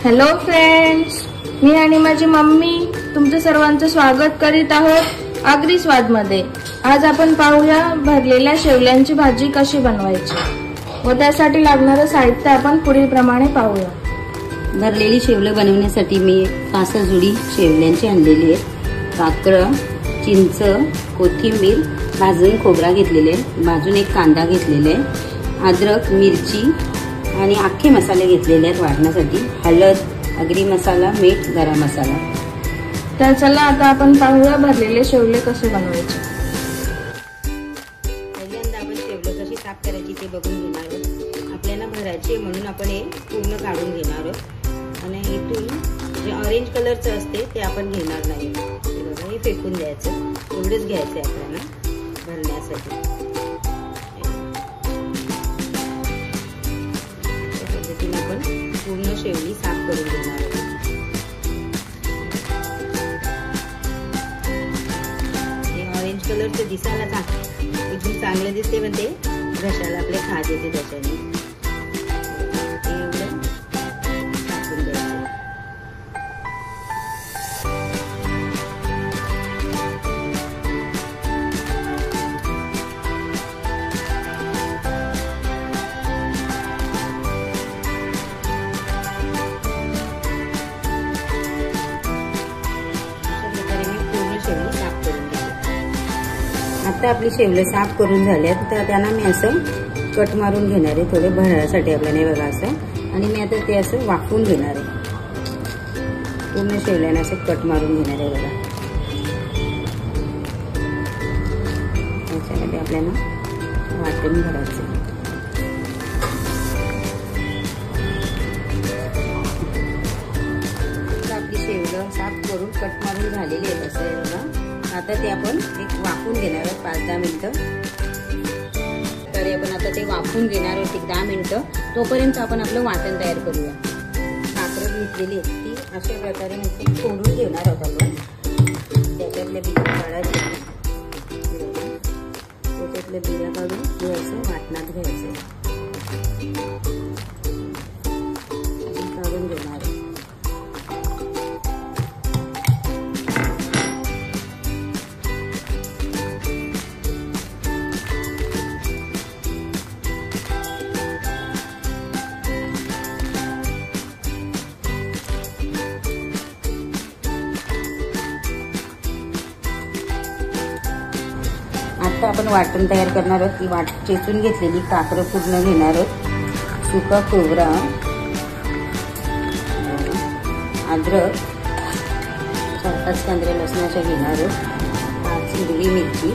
Hello friends, मी आणि माझी mummy तुमचं सर्वांचं स्वागत करीत आहोत आगरी स्वाद मध्ये। आज आपण पाहूया भरलेल्या शेवल्यांची भाजी कशी बनवायची व त्यासाठी लागणारे साहित्य आपण पुढील प्रमाणे पाहूया। भरलेली शेवले बनवण्यासाठी मी 5 जुडी शेवल्यांची आणलेली आहे। काकड, चिंच, कोथिंबीर, भाजून खोबरा घेतलेले, भाजून एक कांदा घेतलेले, अद्रक, मिरची आणि अख्खे मसाले घेतलेले आहेत वाटण्यासाठी, हळद, आगरी मसाला, मीठ, गरम मसाला। तर चला आता आपण पाहूया भरलेले शेवले कसे बनवायचे। पहिल्यांदा आपण शेवले कशी साफ करायची ते बघून घेणार आहोत। आपल्याला भरायचे म्हणून आपण हे पूर्ण काढून घेणार आहोत आणि इथून जे ऑरेंज कलरचं असते ते आपण घेणार नाही। हे फेकून द्यायचं, एवढंच घ्यायचं आहे आपल्याला भरण्यासाठी। आपण पूर्ण शेवली साफ करून घेणार आहोत। हे ऑरेंज कलरचे दिसायला एकदम चांगले दिसते, पण ते घशाला आपल्या खाज येते त्याच्याने। एवढं टाकून द्यायचं। आता आपली शेवले साफ करून झाल्यात, तर त्यांना मी असं कट मारून घेणार आहे थोडे भरण्यासाठी आपल्याला बघा असं। आणि मी आता ते असं वाफवून घेणार आहे, पूर्ण शेवल्याने असं कट मारून घेणार आहे बघा। त्याच्यामध्ये आपल्याला वाटून भरायचं। आपली शेवलं साफ करून कट मारून झालेली आहे असं बघा। आता ते आपण एक वाफवून घेणार आहोत 5-10 मिनिटं। तर आपण आता ते वाफवून घेणार आहोत 10 मिनिटं। तोपर्यंत आपण आपलं वाटण तयार करूया। काकड घेतलेली आहे ती अशा प्रकारे नुसती फोडून घेणार आहोत आपण। त्याच्यातल्या बिया काढायच्या, त्याच्यातल्या बिया काढून हे असं वाटणात घ्यायचं, काढून घेणार आहे। आता आपण वाटण तयार करणार आहोत। ती चेचून घेतलेली काकड पूर्ण घेणार आहोत, सुका खोबरा, अद्रक, 4-5 कांदे लसणाच्या घेणार आहोत, 5 हिरवी मिरची,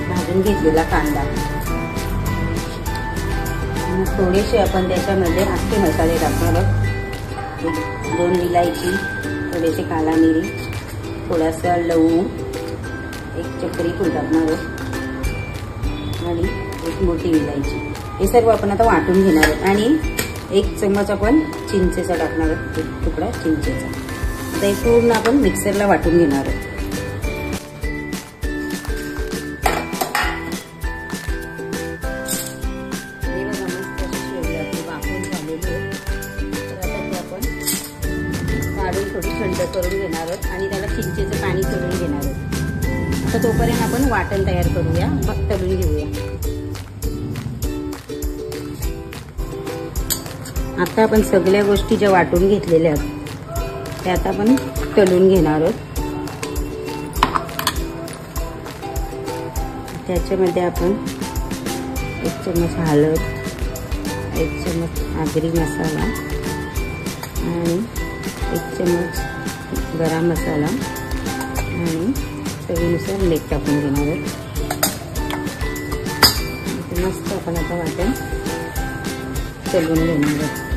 भाजून घेतलेला कांदा, थोडेसे आपण त्याच्यामध्ये अख्खे मसाले टाकणार आहोत। 2 इलायची, थोडेसे काला मिरी, थोडासा लवंग, 1 चक्री फूल टाकणार आहोत आणि 1 मोठी इलायची। हे सर्व आपण आता वाटून घेणार आहोत आणि 1 चम्मच आपण चिंचेचा टाकणार आहोत, 1 तुकडा चिंचेचा। आता हे पूर्ण आपण मिक्सरला वाटून घेणार आहोत। हे बघा मस्त अशी शेवले आपली वाफवून झालेली आहे। तर आता ते आपण काढून थोडी थंड करून घेणार आहोत आणि त्याला चिंचेचं पाणी सोडून घेणार आहोत। तर तोपर्यंत आपण वाटण तयार करूया, तळून घेऊया। आता आपण सगळ्या गोष्टी ज्या वाटून घेतलेल्या आहेत त्या आता आपण तळून घेणार आहोत। त्याच्यामध्ये आपण 1 चम्मच हळद, 1 चम्मच आगरी मसाला आणि 1 चम्मच गरम मसाला आणि चवीनुसार मीठ टाकून घेणार आहोत। मस्त आपण आता वाटण तळून घेणार आहोत।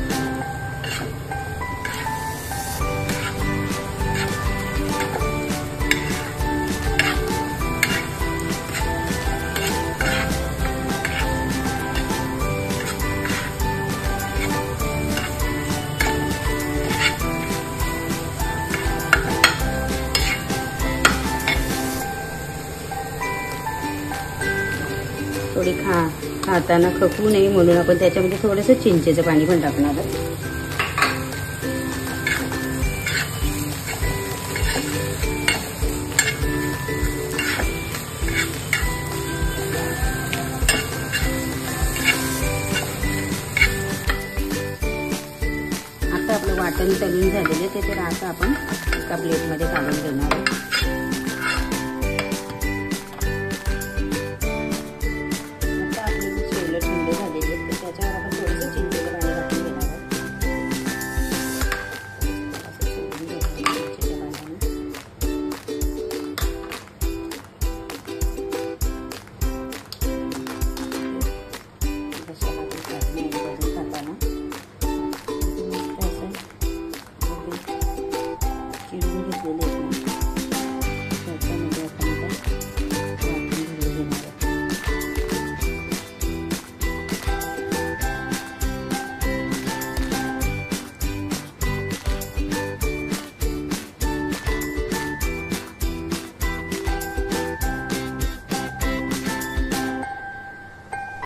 थोडी खाताना खपू नये म्हणून आपण त्याच्यामध्ये थोडंसं चिंचेचं पाणी पण टाकणार आहोत। वाटण तळून झालेले ते आता आपण एका प्लेटमध्ये काढून घेणार आहोत. आता आपली शेवलं थंड झालेली आहेत तर त्याच्यावर आपण थोडंसं चिंचेचं पाणी टाकून घेणार आहोत.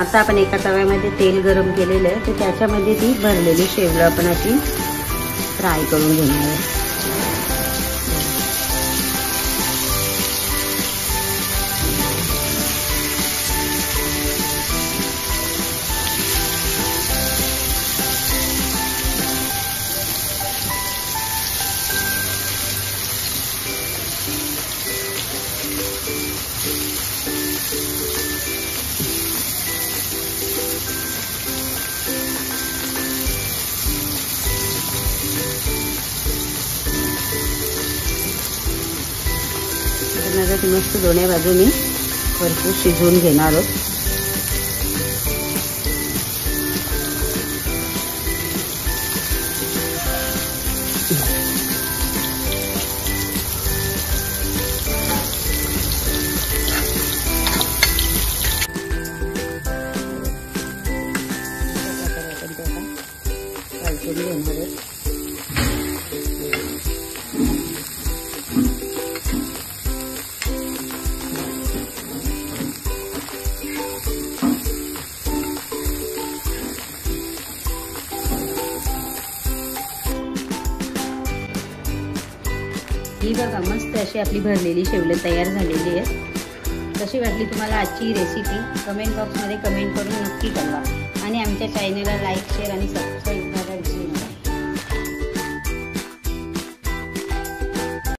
आता आपण एका तव्यामध्ये तेल गरम केलेलं आहे तर त्याच्यामध्ये ती भरलेली शेवलं आपण अशी फ्राय करून घेणार आहे. ती मस्त दोन्ही बाजूनी भरपूर शिजवून घेणार आहोत. ही बघा मस्त अशी आपली भरलेली शेवलं तयार झालेली आहे. कशी वाटली तुम्हाला आजची रेसिपी कमेंट बॉक्समध्ये कमेंट करून नक्की कळवा आणि आमच्या चॅनलला लाईक शेअर आणि सबस्क्राईब करायला विसरू नका.